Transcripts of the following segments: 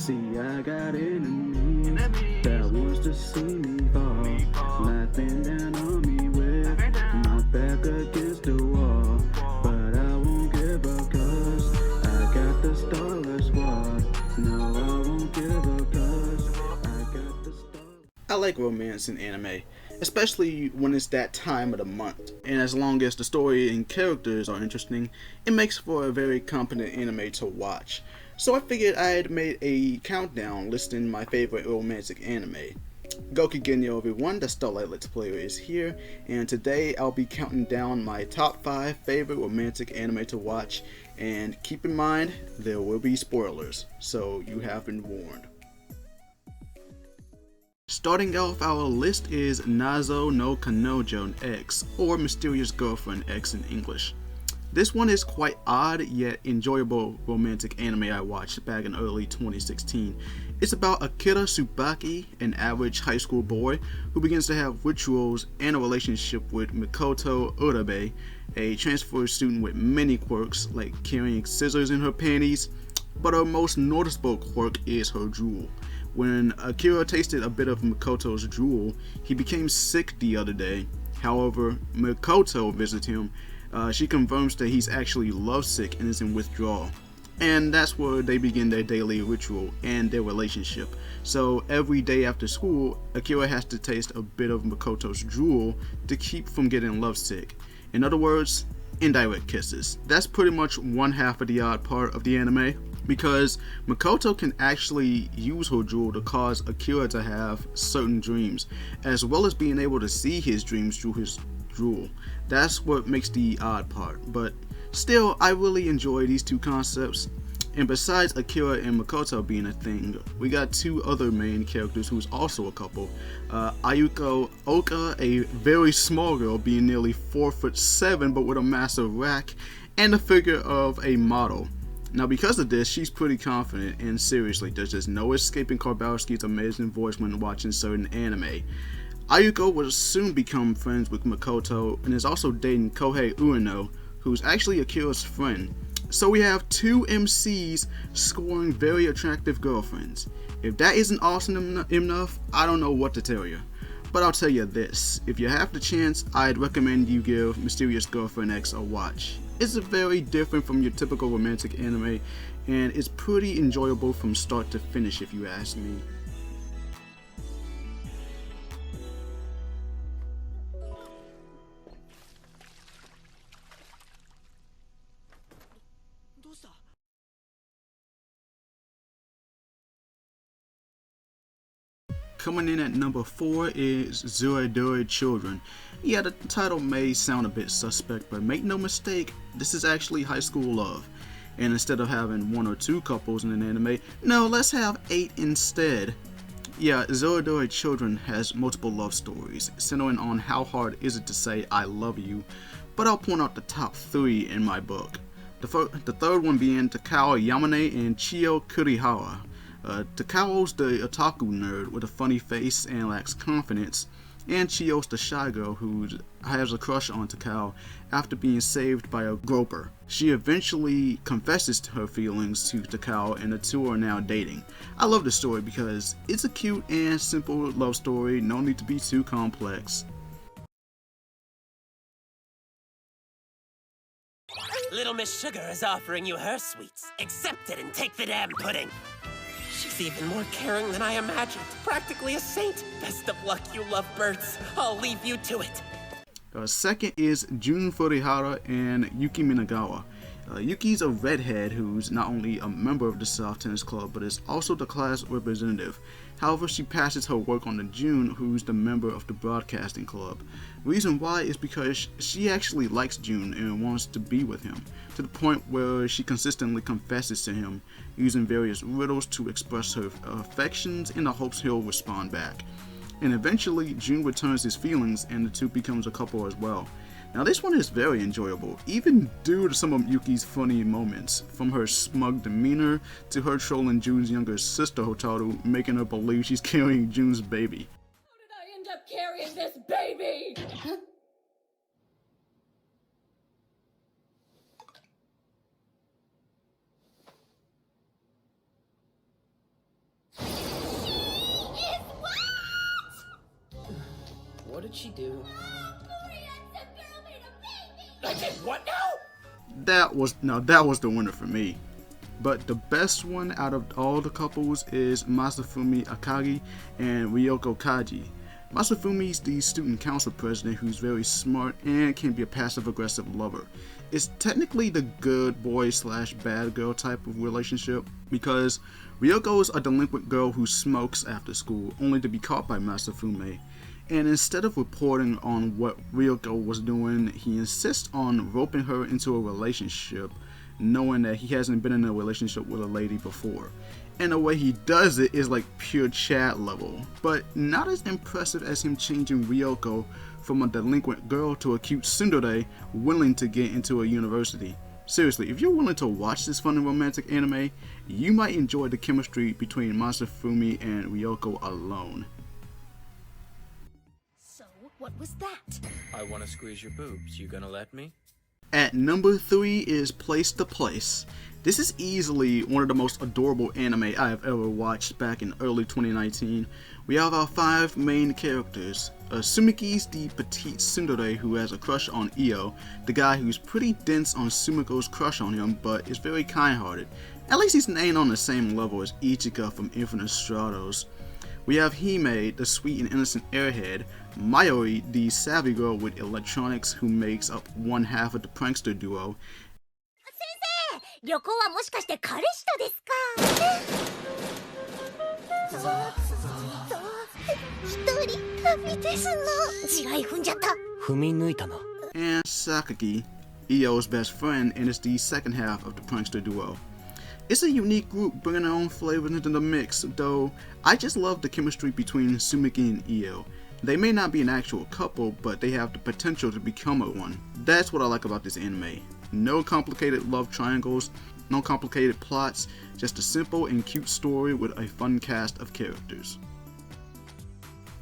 See, I got enemies that wants to see me fall, laughing down on me with my back against the wall. But I won't give up 'cause I got the Starless Squad. No, I won't give up 'cause I got the star. I like romance in anime, especially when it's that time of the month. And as long as the story and characters are interesting, it makes for a very competent anime to watch. So I figured I'd made a countdown listing my favorite romantic anime. Gokugenyo everyone, the Starlight Let's Player is here, and today I'll be counting down my top 5 favorite romantic anime to watch, and keep in mind, there will be spoilers, so you have been warned. Starting off our list is Nazo no Kanojo X, or Mysterious Girlfriend X in English. This one is quite odd yet enjoyable romantic anime I watched back in early 2016. It's about Akira Tsubaki, an average high school boy who begins to have rituals and a relationship with Mikoto Urabe, a transfer student with many quirks like carrying scissors in her panties, but her most noticeable quirk is her drool. When Akira tasted a bit of Mikoto's drool, he became sick the other day. However, Mikoto visits him. She confirms that he's actually lovesick and is in withdrawal. And that's where they begin their daily ritual and their relationship. So every day after school, Akira has to taste a bit of Mikoto's drool to keep from getting lovesick. In other words, indirect kisses. That's pretty much one half of the odd part of the anime, because Mikoto can actually use her drool to cause Akira to have certain dreams, as well as being able to see his dreams through his drool. That's what makes the odd part, but still, I really enjoy these two concepts. And besides Akira and Mikoto being a thing, we got two other main characters who's also a couple. Ayuko Oka, a very small girl being nearly 4'7" but with a massive rack, and the figure of a model. Now because of this, she's pretty confident, and seriously, there's just no escaping Karbowski's amazing voice when watching certain anime. Ayuko will soon become friends with Mikoto and is also dating Kohei Ueno, who's actually Akira's friend. So we have two MCs scoring very attractive girlfriends. If that isn't awesome enough, I don't know what to tell you. But I'll tell you this, if you have the chance, I'd recommend you give Mysterious Girlfriend X a watch. It's very different from your typical romantic anime, and it's pretty enjoyable from start to finish if you ask me. Coming in at number 4 is Tsuredure Children. Yeah, the title may sound a bit suspect, but make no mistake, this is actually high school love. And instead of having 1 or 2 couples in an anime, no, let's have 8 instead. Yeah, Tsuredure Children has multiple love stories, centering on how hard is it to say I love you, but I'll point out the top 3 in my book. The third one being Takao Yamane and Chiyo Kurihara. Takao's the otaku nerd with a funny face and lacks confidence, and Chiyo's the shy girl who has a crush on Takao after being saved by a groper. She eventually confesses to her feelings to Takao, and the two are now dating. I love the story because it's a cute and simple love story, no need to be too complex. Little Miss Sugar is offering you her sweets. Accept it and take the damn pudding. She's even more caring than I imagined. Practically a saint. Best of luck, you lovebirds. I'll leave you to it. Second is Jun Furihara and Yuki Minagawa. Yuki's a redhead who's not only a member of the South Tennis Club, but is also the class representative. However, she passes her work on to Jun, who's the member of the Broadcasting Club. Reason why is because she actually likes Jun and wants to be with him, to the point where she consistently confesses to him, using various riddles to express her affections in the hopes he'll respond back. And eventually, Jun returns his feelings and the two becomes a couple as well. Now this one is very enjoyable, even due to some of Yuki's funny moments, from her smug demeanor to her trolling Jun's younger sister Hotaru, making her believe she's carrying Jun's baby. How did I end up carrying this baby? did she do? I did what now? That was the winner for me. But the best one out of all the couples is Masafumi Akagi and Ryoko Kaji. Masafumi's the student council president who's very smart and can be a passive-aggressive lover. It's technically the good boy / bad girl type of relationship because Ryoko is a delinquent girl who smokes after school only to be caught by Masafumi. And instead of reporting on what Ryoko was doing, he insists on roping her into a relationship, knowing that he hasn't been in a relationship with a lady before. And the way he does it is like pure Chad level, but not as impressive as him changing Ryoko from a delinquent girl to a cute tsundere willing to get into a university. Seriously, if you're willing to watch this fun and romantic anime, you might enjoy the chemistry between Masafumi and Ryoko alone. So, what was that? I want to squeeze your boobs. You gonna let me? At number 3 is Place to Place. This is easily one of the most adorable anime I have ever watched back in early 2019. We have our 5 main characters. Sumiki's the petite tsundere who has a crush on Io, the guy who's pretty dense on Sumiko's crush on him but is very kind-hearted. At least he's ain't on the same level as Ichika from Infinite Stratos. We have Hime, the sweet and innocent airhead, Mayoi, the savvy girl with electronics who makes up one half of the prankster duo, 先生、旅行はもしかして彼氏とですか？一人旅ですの。地雷踏んじゃった。踏み抜いたな。 and Sakaki, Io's best friend and is the second half of the prankster duo. It's a unique group bringing their own flavors into the mix, though I just love the chemistry between Sumiki and Io. They may not be an actual couple, but they have the potential to become a one. That's what I like about this anime. No complicated love triangles, no complicated plots, just a simple and cute story with a fun cast of characters.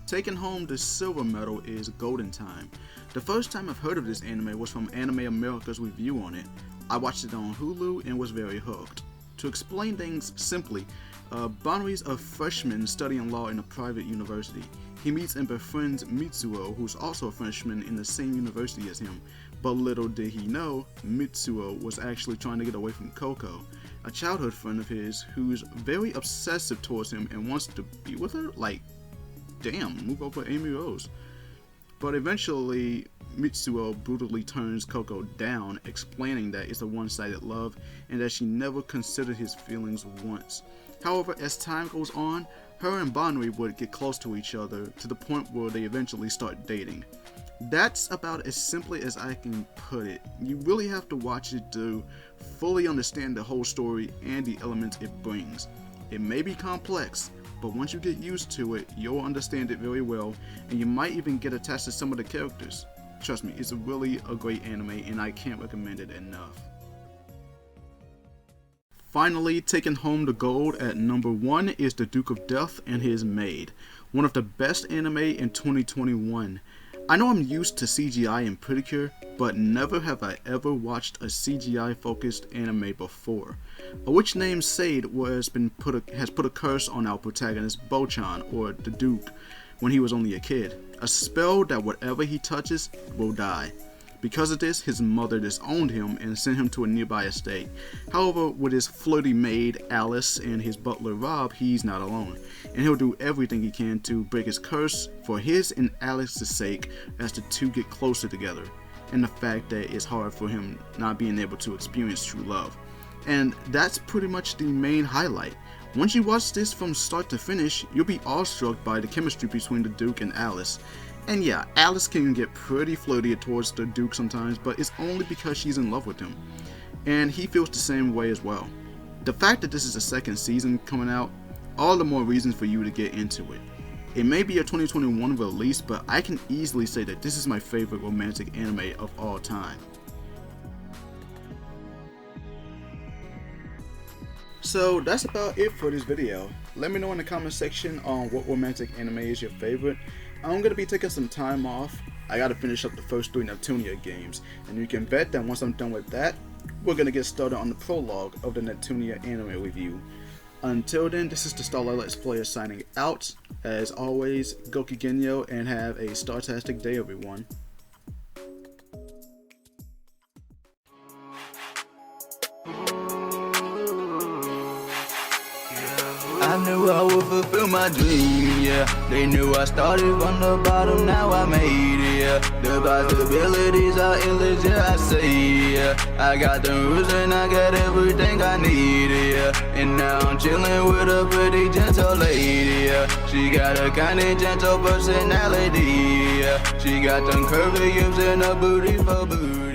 Taking home the silver medal is Golden Time. The first time I've heard of this anime was from Anime America's review on it. I watched it on Hulu and was very hooked. To explain things simply, Banri's a freshman studying law in a private university. He meets and befriends Mitsuo, who's also a freshman in the same university as him. But little did he know, Mitsuo was actually trying to get away from Coco, a childhood friend of his who's very obsessive towards him and wants to be with her. Like, damn, move over Amy Rose. But eventually, Mitsuo brutally turns Coco down, explaining that it's a one-sided love and that she never considered his feelings once. However, as time goes on, her and Banri would get close to each other to the point where they eventually start dating. That's about as simply as I can put it. You really have to watch it to fully understand the whole story and the elements it brings. It may be complex, but once you get used to it, you'll understand it very well, and you might even get attached to some of the characters. Trust me, it's really a great anime, and I can't recommend it enough. Finally, taking home the gold at number 1 is The Duke of Death and his Maid, one of the best anime in 2021. I know I'm used to CGI and Pretty, but never have I ever watched a CGI focused anime before. A witch named Sade has put a curse on our protagonist Bochan, or the Duke, when he was only a kid. A spell that whatever he touches will die. Because of this, his mother disowned him and sent him to a nearby estate. However, with his flirty maid Alice and his butler Rob, he's not alone, and he'll do everything he can to break his curse for his and Alex's sake as the two get closer together, and the fact that it's hard for him not being able to experience true love. And that's pretty much the main highlight. Once you watch this from start to finish, you'll be awestruck by the chemistry between the Duke and Alice. And yeah, Alice can get pretty flirty towards the Duke sometimes, but it's only because she's in love with him. And he feels the same way as well. The fact that this is the second season coming out, all the more reasons for you to get into it. It may be a 2021 release, but I can easily say that this is my favorite romantic anime of all time. So that's about it for this video. Let me know in the comment section on what romantic anime is your favorite. I'm going to be taking some time off. I got to finish up the first 3 Neptunia games, and you can bet that once I'm done with that, we're going to get started on the prologue of the Neptunia anime review. Until then, this is the Starlight Let's Player signing out. As always, Goki Genyo, and have a Startastic day, everyone. I knew I would fulfill my dream, yeah. They knew I started from the bottom, now I made it, yeah. The possibilities are endless, yeah, I say, yeah. I got the rules and I got everything I need, yeah. And now I'm chilling with a pretty gentle lady, yeah. She got a kinda gentle personality, yeah. She got them curvy hips and a booty for booty.